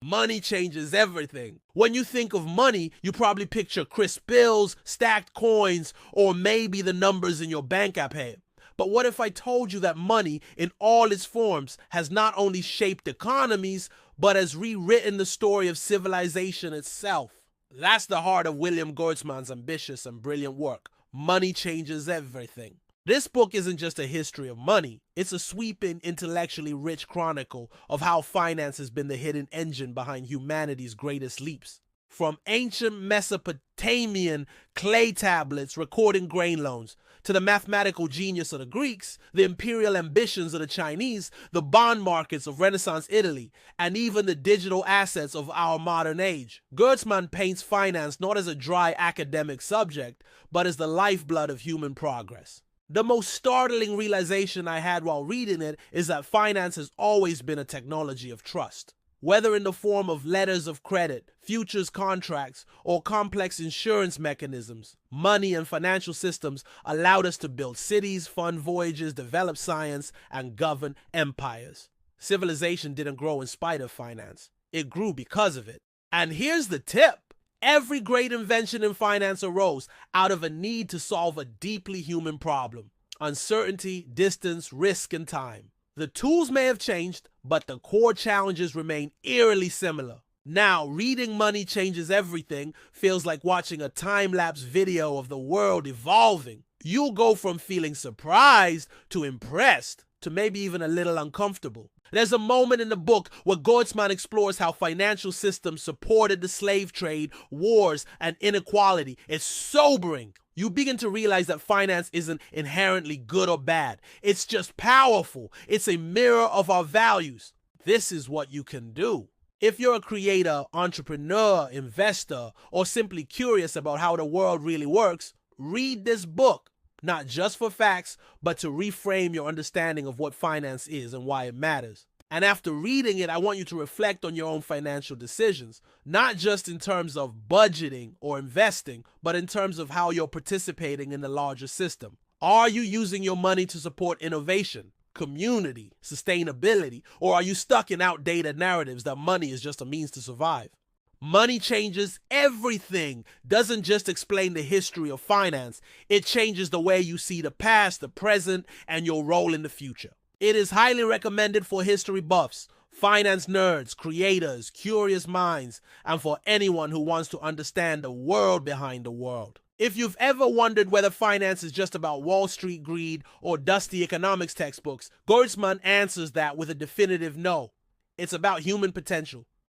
Money changes everything. When you think of money, you probably picture crisp bills, stacked coins, or maybe the numbers in your bank app here. But what if I told you that money, in all its forms, has not only shaped economies, but has rewritten the story of civilization itself? That's the heart of William Goetzmann's ambitious and brilliant work. Money changes everything. This book isn't just a history of money, it's a sweeping, intellectually rich chronicle of how finance has been the hidden engine behind humanity's greatest leaps. From ancient Mesopotamian clay tablets recording grain loans, to the mathematical genius of the Greeks, the imperial ambitions of the Chinese, the bond markets of Renaissance Italy, and even the digital assets of our modern age, Goetzmann paints finance not as a dry academic subject, but as the lifeblood of human progress. The most startling realization I had while reading it is that finance has always been a technology of trust. Whether in the form of letters of credit, futures contracts, or complex insurance mechanisms, money and financial systems allowed us to build cities, fund voyages, develop science, and govern empires. Civilization didn't grow in spite of finance. It grew because of it. And here's the tip. Every great invention in finance arose out of a need to solve a deeply human problem: uncertainty, distance, risk, and time. The tools may have changed, but the core challenges remain eerily similar. Now, reading Money Changes Everything feels like watching a time-lapse video of the world evolving. You'll go from feeling surprised to impressed to maybe even a little uncomfortable. There's a moment in the book where Goetzmann explores how financial systems supported the slave trade, wars, and inequality. It's sobering. You begin to realize that finance isn't inherently good or bad. It's just powerful. It's a mirror of our values. This is what you can do. If you're a creator, entrepreneur, investor, or simply curious about how the world really works, read this book. Not just for facts, but to reframe your understanding of what finance is and why it matters. And after reading it, I want you to reflect on your own financial decisions, not just in terms of budgeting or investing, but in terms of how you're participating in the larger system. Are you using your money to support innovation, community, sustainability, or are you stuck in outdated narratives that money is just a means to survive? Money Changes Everything doesn't just explain the history of finance, it changes the way you see the past, the present, and your role in the future. It is highly recommended for history buffs, finance nerds, creators, curious minds, and for anyone who wants to understand the world behind the world. If you've ever wondered whether finance is just about Wall Street greed or dusty economics textbooks, Goetzmann answers that with a definitive no. It's about human potential.